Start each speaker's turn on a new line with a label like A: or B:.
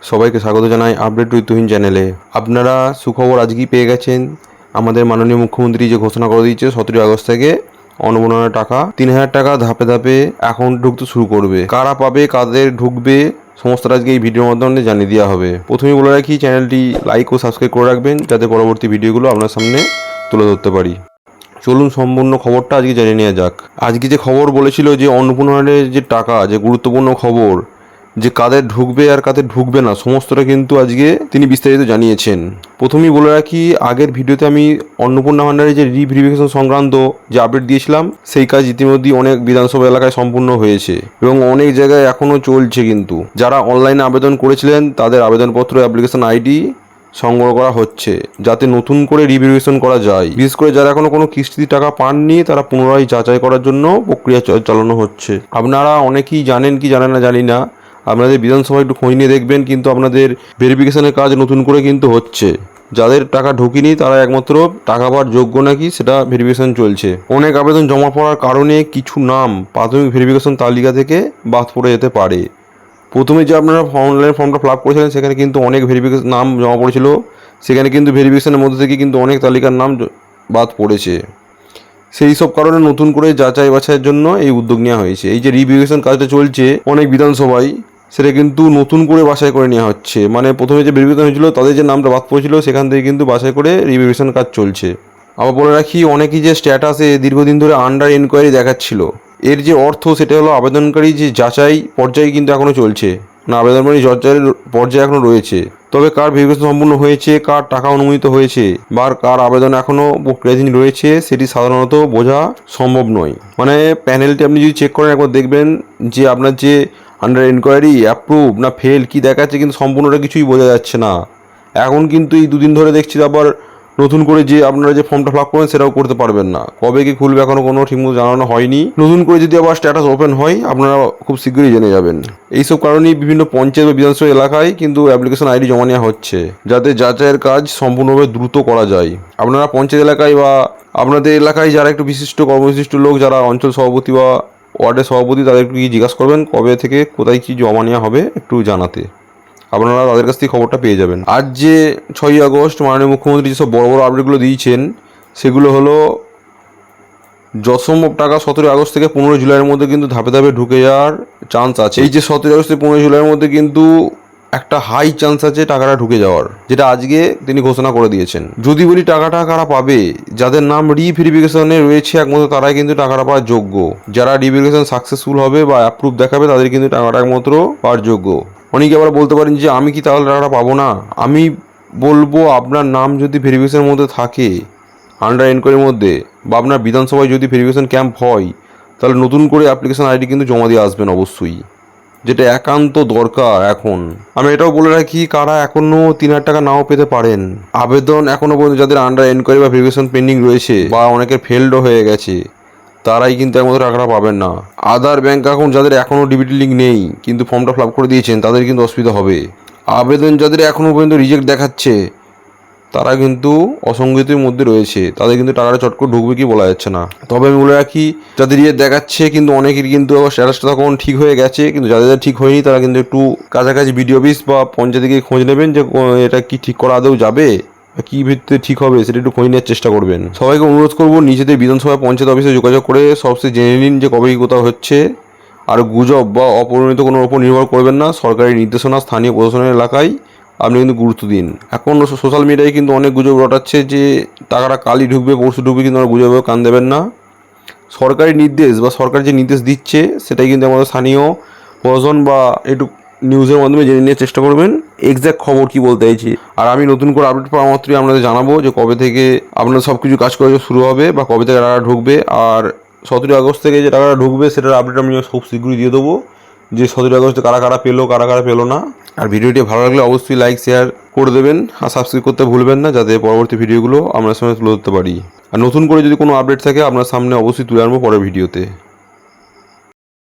A: সবাইকে স্বাগত জানাই আপডেট উইথ তুহিন চ্যানেলে। আপনারা সুখবর আজকেই পেয়ে গেছেন। আমাদের মাননীয় মুখ্যমন্ত্রী যে ঘোষণা করে দিয়েছে 17 আগস্ট থেকে অন্নপূর্ণার টাকা 3000 টাকা ধাপে ধাপে অ্যাকাউন্ট ঢুকতে শুরু করবে। কারা পাবে, কাদের ঢুকবে, সমস্ত আজকে এই ভিডিওর মাধ্যমে জানিয়ে দেওয়া হবে। প্রথমেই বলে রাখি, চ্যানেলটি লাইক ও সাবস্ক্রাইব করে রাখবেন যাতে পরবর্তী ভিডিওগুলো আপনার সামনে তুলে ধরতে পারি। চলুন সম্পূর্ণ খবরটা আজকে জেনে নেওয়া যাক। আজকে যে খবর বলেছিল যে অন্নপূর্ণার যে টাকা, যে গুরুত্বপূর্ণ খবর, যে কাদের ঢুকবে আর কাদের ঢুকবে না, সমস্তটা কিন্তু আজকে তিনি বিস্তারিত জানিয়েছেন। প্রথমেই বলে রাখি, আগের ভিডিওতে আমি অন্নপূর্ণা ভান্ডারের যে রিভেরিফিকেশন সংক্রান্ত যে আপডেট দিয়েছিলাম, সেই কাজ ইতিমধ্যেই অনেক বিধানসভা এলাকায় সম্পূর্ণ হয়েছে এবং অনেক জায়গায় এখনও চলছে। কিন্তু যারা অনলাইনে আবেদন করেছিলেন তাদের আবেদনপত্র, অ্যাপ্লিকেশন আইডি সংগ্রহ করা হচ্ছে যাতে নতুন করে রিভেরিফিকেশন করা যায়। বিশেষ করে যারা এখনো কোনো কিস্তির টাকা পাননি তারা পুনরায় যাচাই করার জন্য প্রক্রিয়া চালানো হচ্ছে। আপনারা অনেকেই জানেন কি জানেন না জানি না, আপনাদের বিধানসভায় একটু খোঁজ নিয়ে দেখবেন, কিন্তু আপনাদের ভেরিফিকেশনের কাজ নতুন করে কিন্তু হচ্ছে। যাদের টাকা ঢোকেনি তারা একমাত্র টাকা পাওয়ার যোগ্য নাকি সেটা ভেরিফিকেশন চলছে। অনেক আবেদন জমা পড়ার কারণে কিছু নাম প্রাথমিক ভেরিফিকেশন তালিকা থেকে বাদ পড়ে যেতে পারে। প্রথমে যে আপনারা অনলাইন ফর্মটা ফিল আপ করেছিলেন সেখানে কিন্তু অনেক ভেরিফিকেশন নাম জমা পড়েছিল, সেখানে কিন্তু ভেরিফিকেশনের মধ্যে থেকে কিন্তু অনেক তালিকার নাম বাদ পড়েছে। সেই সব কারণে নতুন করে যাচাই বাছাইয়ের জন্য এই উদ্যোগ নেওয়া হয়েছে। এই যে রিভেরিফিকেশন কাজটা চলছে অনেক বিধানসভায়, সেটা কিন্তু নতুন করে বাছাই করে নেওয়া হচ্ছে। মানে প্রথমে যে ভেরিফিকেশন হয়েছিল তাদের যে নামটা বাদ পড়েছিল সেখান থেকে কিন্তু বাছাই করে রিভেরিফিকেশন কাজ চলছে। আবার বলে রাখি, অনেকেই যে স্ট্যাটাসে দীর্ঘদিন ধরে আন্ডার এনকোয়ারি দেখাচ্ছিল, এর যে অর্থ সেটা হলো আবেদনকারী যে যাচাই পর্যায়ে কিন্তু এখনও চলছে, না আবেদনকারী যাচাইয়ের পর্যায়ে এখনও রয়েছে। তবে কার ভেরিফিকেশন সম্পূর্ণ হয়েছে, কার টাকা অনুমোদিত হয়েছে বা কার আবেদন এখনও প্রক্রিয়াধীন রয়েছে সেটি সাধারণত বোঝা সম্ভব নয়। মানে প্যানেলটি আপনি যদি চেক করেন একবার দেখবেন যে আপনার যে আন্ডার এনকোয়ারি, অ্যাপ্রুভ না ফেল কি দেখাচ্ছে, কিন্তু সম্পূর্ণটা কিছুই বোঝা যাচ্ছে না। এখন কিন্তু এই দুদিন ধরে দেখছি আবার নতুন করে যে আপনারা যে ফর্মটা ফিল আপ করেন সেটাও করতে পারবেন না। কবে কি খুলবে এখনও কোনো ঠিকমতো জানানো হয়নি। নতুন করে যদি আবার স্ট্যাটাস ওপেন হয় আপনারা খুব শীঘ্রই জেনে যাবেন। এইসব কারণেই বিভিন্ন পঞ্চায়েত বা বিধানসভা এলাকায় কিন্তু অ্যাপ্লিকেশন আইডি জমা নেওয়া হচ্ছে যাতে যাচাইয়ের কাজ সম্পূর্ণভাবে দ্রুত করা যায়। আপনারা পঞ্চায়েত এলাকায় বা আপনাদের এলাকায় যারা একটু বিশিষ্ট কর্মবিশিষ্ট লোক, যারা অঞ্চল সভাপতি বা ওয়ার্ডের সভাপতি, তাদের একটু জিজ্ঞাসা করবেন কবে থেকে কোথায় কী জমা নেওয়া হবে একটু জানাতে। আপনারা তাদের কাছ থেকে খবরটা পেয়ে যাবেন। আজ যে 6ই আগস্ট মাননীয় মুখ্যমন্ত্রী যেসব বড় বড় আপডেটগুলো দিয়েছেন সেগুলো হলো যতসম্ভব টাকা 17 আগস্ট থেকে 15 জুলাইয়ের মধ্যে কিন্তু ধাপে ধাপে ঢুকে যাওয়ার চান্স আছে। এই যে 17 আগস্ট থেকে 15 জুলাইয়ের মধ্যে কিন্তু একটা হাই চান্স আছে টাকাটা ঢুকে যাওয়ার, যেটা আজকে তিনি ঘোষণা করে দিয়েছেন। যদি বলি টাকাটা কারা পাবে, যাদের নাম রিভেরিফিকেশনে রয়েছে একমাত্র তারাই কিন্তু টাকাটা পাওয়ার যোগ্য। যারা রিভেরিফিকেশন সাকসেসফুল হবে বা অ্যাপ্রুভ দেখাবে তাদের কিন্তু টাকাটা একমাত্র পাওয়ার যোগ্য। অনেকে আবার বলতে পারেন যে আমি কি তাহলে টাকাটা পাবো না। আমি বলবো, আপনার নাম যদি ভেরিফিকেশনের মধ্যে থাকে আন্ডার এনকোয়ারির মধ্যে, বা আপনার বিধানসভায় যদি ভেরিফিকেশন ক্যাম্প হয়, তাহলে নতুন করে অ্যাপ্লিকেশন আইডি কিন্তু জমা দিয়ে আসবেন অবশ্যই, যেটা একান্ত দরকার এখন। আমি এটাও বলে রাখি, কারা এখনও 3000 টাকা নাও পেতে পারেন, আবেদন এখনও পর্যন্ত যাদের আন্ডার এনকোয়ারি বা ভেরিফিকেশন পেন্ডিং রয়েছে বা অনেকের ফেলডও হয়ে গেছে, তারাই কিন্তু একমাত্র টাকাটা পাবেন না। আদার ব্যাঙ্ক অ্যাকাউন্ট যাদের এখনও ডিবিটি লিঙ্ক নেই কিন্তু ফর্মটা ফিল আপ করে দিয়েছেন তাদের কিন্তু অসুবিধা হবে। আবেদন যাদের এখনও পর্যন্ত রিজেক্ট দেখাচ্ছে তারা কিন্তু অসংগতির মধ্যে রয়েছে, তাদের কিন্তু টাকাটা চট করে ঢুকবে কি বলা যাচ্ছে না। তবে আমি বলে রাখি, যাদের রিজেক্ট দেখাচ্ছে কিন্তু অনেকের কিন্তু স্ট্যাটাসটা তখন ঠিক হয়ে গেছে, কিন্তু যাদের ঠিক হয়নি তারা কিন্তু একটু কাছাকাছি বিডিও অফিস বা পঞ্চায়েতে গিয়ে খোঁজ নেবেন যে এটা কি ঠিক করা আদৌ যাবে, কি ভিত্তিতে ঠিক হবে সেটা একটু খোঁজ নেওয়ার চেষ্টা করবেন। সবাইকে অনুরোধ করবো নিজেদের বিধানসভা পঞ্চায়েত অফিসে যোগাযোগ করে সবচেয়ে জেনে নিন যে কবে কি কোথাও হচ্ছে। আর গুজব বা অপরিণত কোনো ওপর নির্ভর করবেন না। সরকারি নির্দেশনা, স্থানীয় প্রশাসনের এলাকায় আপনি কিন্তু গুরুত্ব দিন। এখন সোশ্যাল মিডিয়ায় কিন্তু অনেক গুজব রটাচ্ছে যে টাকাটা কালই ঢুকবে পরশু ঢুকবে, কিন্তু আমরা গুজবে কান দেবেন না। সরকারি নির্দেশ বা সরকার যে নির্দেশ দিচ্ছে সেটাই কিন্তু আমাদের স্থানীয় প্রশাসন বা একটু নিউজের মাধ্যমে জেনে নেওয়ার চেষ্টা করবেন এক্স্যাক্ট খবর কি বলতে চাইছি। আর আমি নতুন করে আপডেট পাওয়া মাত্রই আপনাদের জানাবো যে কবে থেকে আপনার সব কিছু কাজ করা শুরু হবে বা কবে থেকে টাকা ঢুকবে। আর 17 আগস্ট থেকে যে টাকাটা ঢুকবে সেটার আপডেট আমি খুব শীঘ্রই দিয়ে দেবো, যে 17 আগস্টে কারা কারা পেলো কারা কারা পেলো না। আর ভিডিওটি ভালো লাগলে অবশ্যই লাইক শেয়ার করে দেবেন আর সাবস্ক্রাইব করতে ভুলবেন না, যাতে পরবর্তী ভিডিওগুলো আপনার সামনে তুলে ধরতে পারি। আর নতুন করে যদি কোনো আপডেট থাকে আপনার সামনে অবশ্যই তুলে আনবো পরের ভিডিওতে।